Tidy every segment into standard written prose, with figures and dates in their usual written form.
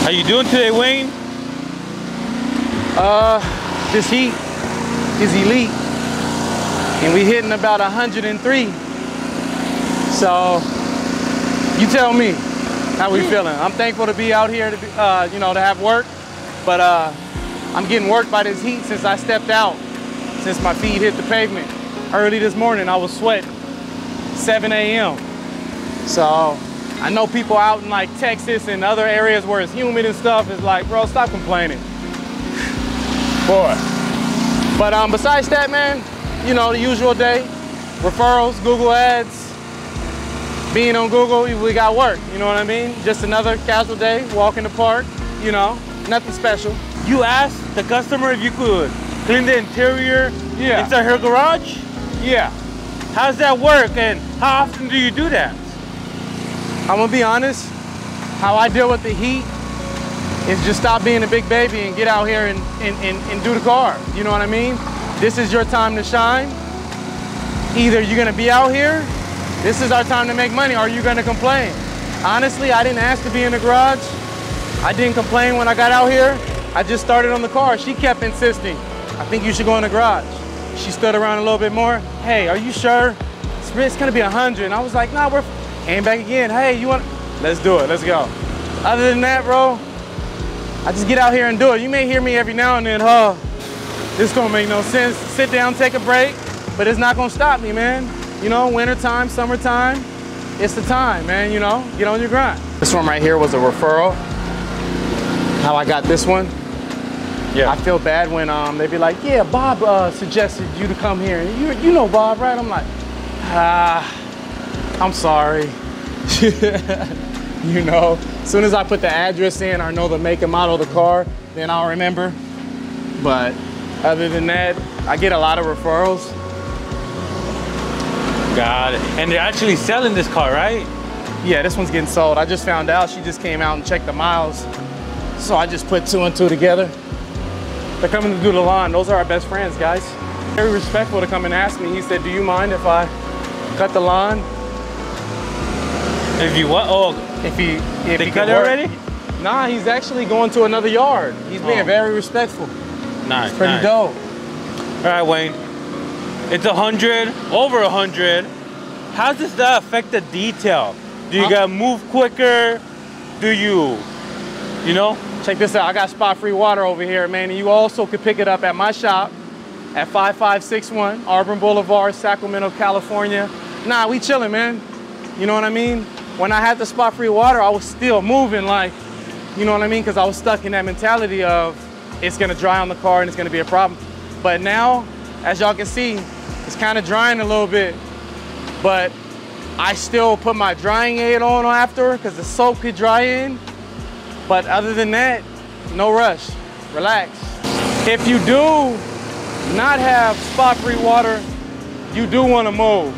How you doing today, Wayne? This heat is elite, and we hitting about 103. So you tell me how we feeling. I'm thankful to be out here to be, you know, to have work, but I'm getting worked by this heat since I stepped out, since my feet hit the pavement. Early this morning, I was sweating, 7 a.m. So I know people out in like Texas and other areas where it's humid and stuff is like, bro, stop complaining. Boy. But besides that, man, you know, the usual day, referrals, Google ads, being on Google, we got work, you know what I mean? Just another casual day, walk in the park, you know, nothing special. You asked the customer if you could clean the interior inside her garage? Yeah. How's that work and how often do you do that? I'm gonna be honest, how I deal with the heat is just stop being a big baby and get out here and do the car. You know what I mean? This is your time to shine. Either you're gonna be out here, this is our time to make money, or you're gonna complain. Honestly, I didn't ask to be in the garage. I didn't complain when I got out here. I just started on the car. She kept insisting, I think you should go in the garage. She stood around a little bit more. Hey, are you sure? It's gonna be 100. And I was like, nah, came back again. Hey, you want? Let's do it, let's go. Other than that, bro, I just get out here and do it. You may hear me every now and then, this don't make no sense. Sit down, take a break, but it's not gonna stop me, man. You know, wintertime, summertime, it's the time, man, you know, get on your grind. This one right here was a referral. How I got this one. Yeah. I feel bad when they be like, yeah, Bob suggested you to come here. And you know Bob, right? I'm like, I'm sorry. You know, as soon as I put the address in or know the make and model of the car, then I'll remember. But other than that, I get a lot of referrals. Got it. And they're actually selling this car, right? Yeah, this one's getting sold. I just found out. She just came out and checked the miles. So I just put 2 and 2 together. They're coming to do the lawn. Those are our best friends, guys. Very respectful to come and ask me. He said, do you mind if I cut the lawn? If you what? Oh, if he cut it already? Nah, he's actually going to another yard. He's being very respectful. Nice. It's pretty dope. All right, Wayne. It's 100, over 100. How does that affect the detail? Do you gotta move quicker? Do you know? Check this out. I got spot-free water over here, man. And you also could pick it up at my shop at 5561 Auburn Boulevard, Sacramento, California. Nah, we chilling, man. You know what I mean? When I had the spot-free water, I was still moving like, you know what I mean? Because I was stuck in that mentality of it's gonna dry on the car and it's gonna be a problem. But now, as y'all can see, it's kind of drying a little bit, but I still put my drying aid on after because the soap could dry in. But other than that, no rush, relax. If you do not have spot-free water, you do want to move.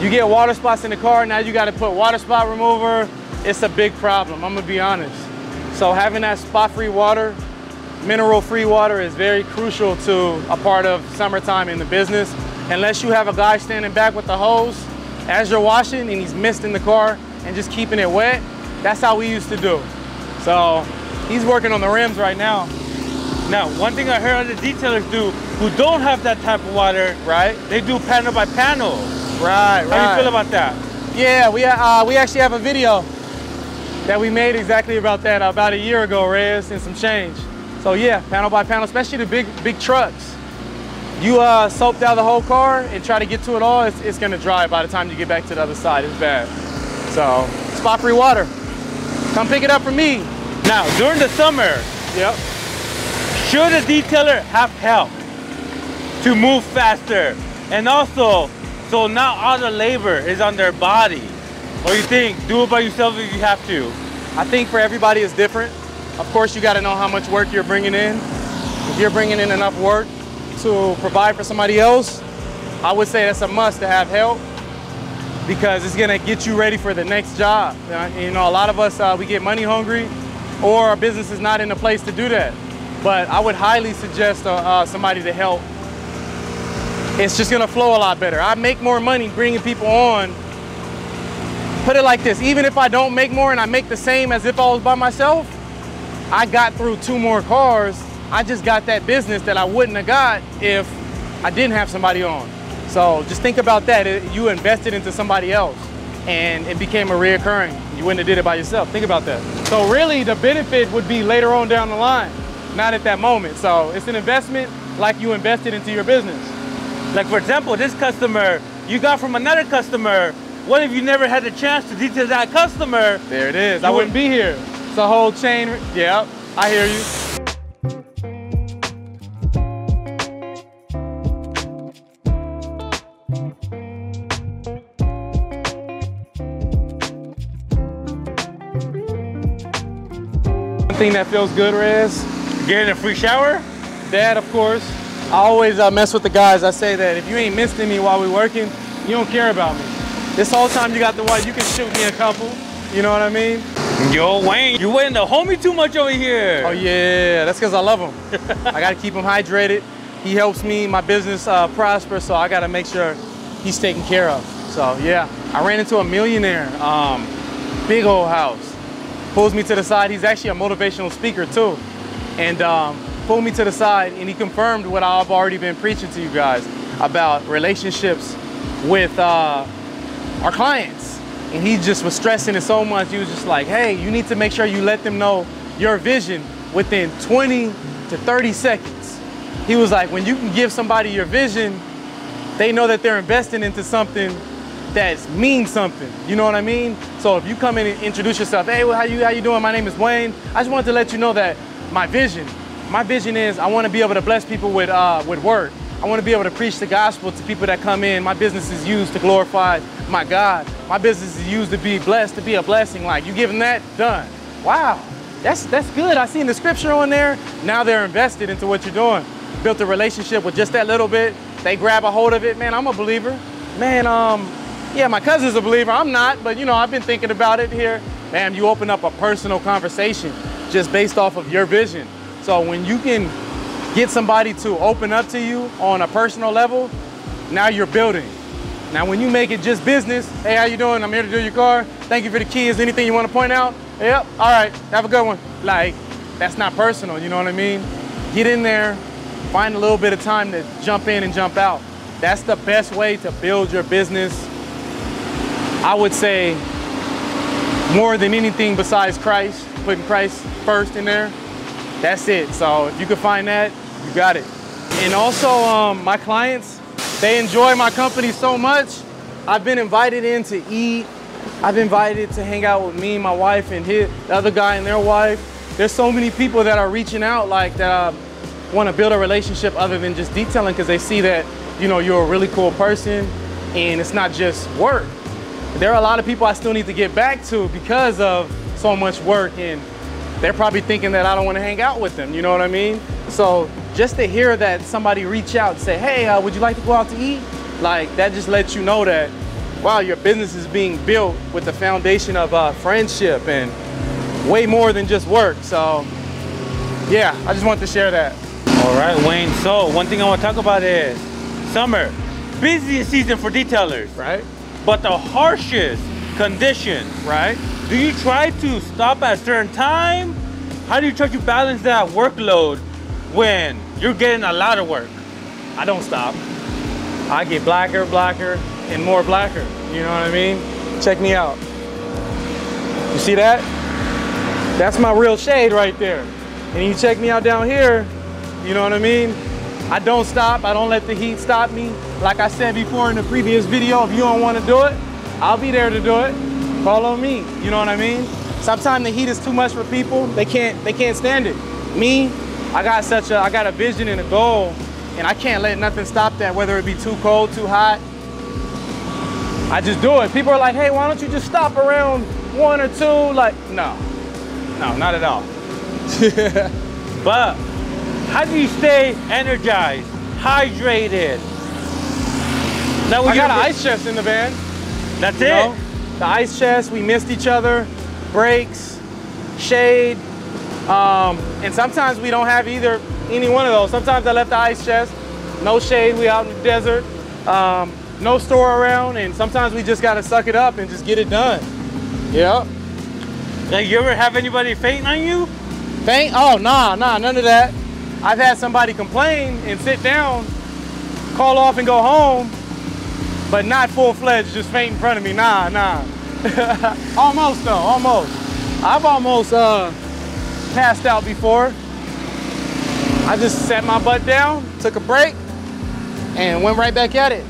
You get water spots in the car, now you got to put water spot remover. It's a big problem, I'm gonna be honest. So having that spot-free water, mineral-free water is very crucial to a part of summertime in the business. Unless you have a guy standing back with the hose as you're washing and he's misting the car and just keeping it wet, that's how we used to do. So he's working on the rims right now. Now, one thing I heard other detailers do who don't have that type of water, right? They do panel by panel. Right, right. How do you feel about that? Yeah, we actually have a video that we made exactly about that about a year ago, Rez, and some change. So yeah, panel by panel, especially the big trucks. You soap down the whole car and try to get to it all, it's gonna dry by the time you get back to the other side. It's bad. So, spot-free water. Come pick it up from me. Now, during the summer, yep, should a detailer have help to move faster? And also, so not all the labor is on their body. Or you think, do it by yourself if you have to? I think for everybody it's different. Of course, you gotta know how much work you're bringing in. If you're bringing in enough work to provide for somebody else, I would say that's a must to have help because it's gonna get you ready for the next job. You know, a lot of us, we get money hungry or our business is not in a place to do that. But I would highly suggest somebody to help. It's just gonna flow a lot better. I make more money bringing people on. Put it like this, even if I don't make more and I make the same as if I was by myself, I got through 2 more cars. I just got that business that I wouldn't have got if I didn't have somebody on. So just think about that. You invested into somebody else and it became a reoccurring. You wouldn't have did it by yourself. Think about that. So really the benefit would be later on down the line, not at that moment. So it's an investment like you invested into your business. Like for example, this customer you got from another customer. What if you never had the chance to detail that customer? There it is. I wouldn't be here. It's a whole chain. Yeah, I hear you. One thing that feels good, Rez, Getting a free shower? that, of course. I always mess with the guys. I say that if you ain't missing me while we're working, you don't care about me. This whole time you got the wife, you can shoot me a couple. You know what I mean? Yo, Wayne, you waiting to hold me too much over here. Oh yeah, that's because I love him. I gotta keep him hydrated. He helps me, my business prosper, so I gotta make sure he's taken care of. So yeah, I ran into a millionaire, big old house. Pulls me to the side. He's actually a motivational speaker too. And pulled me to the side and he confirmed what I've already been preaching to you guys about relationships with our clients. And he just was stressing it so much. He was just like, hey, you need to make sure you let them know your vision within 20 to 30 seconds. He was like, when you can give somebody your vision, they know that they're investing into something that means something. You know what I mean? So if you come in and introduce yourself, hey, well, how you doing? My name is Wayne. I just wanted to let you know that my vision is I want to be able to bless people with word. I want to be able to preach the gospel to people that come in. My business is used to glorify my God. My business is used to be blessed, to be a blessing. Like, you give them that, done. Wow, that's good. I seen the scripture on there. Now they're invested into what you're doing. Built a relationship with just that little bit. They grab a hold of it. Man, I'm a believer. Man, yeah, my cousin's a believer. I'm not, but you know, I've been thinking about it here. Man, you open up a personal conversation just based off of your vision. So when you can get somebody to open up to you on a personal level, now you're building. Now when you make it just business, hey, how you doing? I'm here to do your car. Thank you for the key. Is there anything you want to point out? Yep, all right, have a good one. Like, that's not personal, you know what I mean? Get in there, find a little bit of time to jump in and jump out. That's the best way to build your business. I would say more than anything besides Christ, putting Christ first in there. That's it. So if you can find that, you got it. And also my clients, they enjoy my company so much. I've been invited in to eat. I've been invited to hang out with me, my wife, and the other guy and their wife. There's so many people that are reaching out like that want to build a relationship other than just detailing, because they see that, you know, you're a really cool person and it's not just work. There are a lot of people I still need to get back to because of so much work, and they're probably thinking that I don't want to hang out with them, you know what I mean? So just to hear that somebody reach out and say, hey, would you like to go out to eat? Like, that just lets you know that, wow, your business is being built with the foundation of friendship and way more than just work. So yeah, I just wanted to share that. All right, Wayne, so one thing I want to talk about is summer, busiest season for detailers, Right? but the harshest conditions, Right? Do you try to stop at a certain time? How do you try to balance that workload when you're getting a lot of work? I don't stop. I get blacker, and more blacker. You know what I mean? Check me out. You see that? That's my real shade right there. And you check me out down here, you know what I mean? I don't stop. I don't let the heat stop me. Like I said before in the previous video, if you don't want to do it, I'll be there to do it. Call on me, you know what I mean? Sometimes the heat is too much for people. They can't stand it. Me, I got a vision and a goal, and I can't let nothing stop that, whether it be too cold, too hot. I just do it. People are like, hey, why don't you just stop around 1 or 2? Like, no, not at all. But how do you stay energized, hydrated? I got an ice chest in the van. That's You it? know? The ice chest, we missed each other, brakes, shade, and sometimes we don't have any one of those. Sometimes I left the ice chest, no shade, we out in the desert, no store around, and sometimes we just gotta suck it up and just get it done. Yep. Like, you ever have anybody fainting on you? Faint? Oh, nah, none of that. I've had somebody complain and sit down, call off and go home, but not full-fledged, just faint in front of me. Nah. Almost though, almost. I've almost passed out before. I just sat my butt down, took a break, and went right back at it.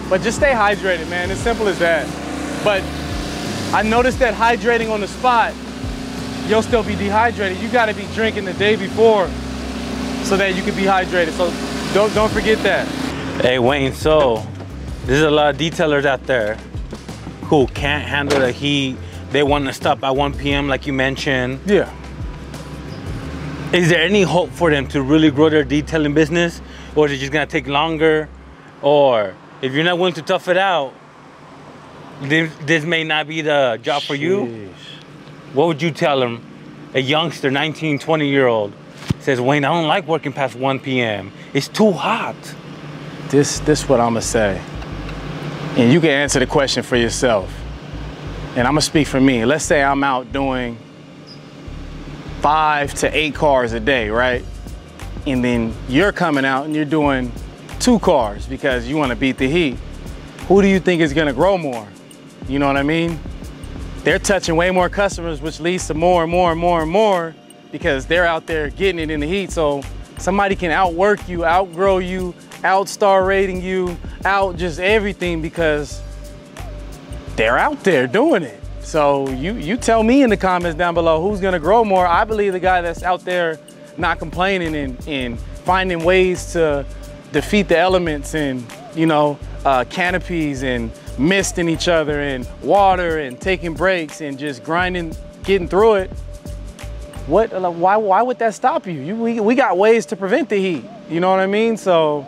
But just stay hydrated, man, as simple as that. But I noticed that hydrating on the spot, you'll still be dehydrated. You gotta be drinking the day before so that you can be hydrated. So don't forget that. Hey Wayne, so there's a lot of detailers out there who can't handle the heat. They want to stop at 1 p.m. like you mentioned. Yeah. Is there any hope for them to really grow their detailing business? Or is it just gonna take longer? Or if you're not willing to tough it out, this may not be the job for you? What would you tell them? A youngster, 19, 20-year-old, says, Wayne, I don't like working past 1 p.m. It's too hot. This what I'm gonna say. And you can answer the question for yourself. And I'm gonna speak for me. Let's say I'm out doing 5 to 8 cars a day, right? And then you're coming out and you're doing 2 cars because you wanna beat the heat. Who do you think is gonna grow more? You know what I mean? They're touching way more customers, which leads to more and more because they're out there getting it in the heat. So somebody can outwork you, outgrow you, outstar rating you, out just everything because they're out there doing it. So you tell me in the comments down below who's gonna grow more. I believe the guy that's out there not complaining and finding ways to defeat the elements and, you know, canopies and misting each other and water and taking breaks and just grinding, getting through it. Why would that stop you? We got ways to prevent the heat. You know what I mean? So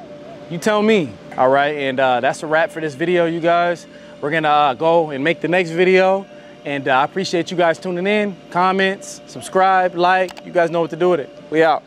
you tell me. All right, and that's a wrap for this video, you guys. We're gonna go and make the next video. And I appreciate you guys tuning in. Comments, subscribe, like. You guys know what to do with it. We out.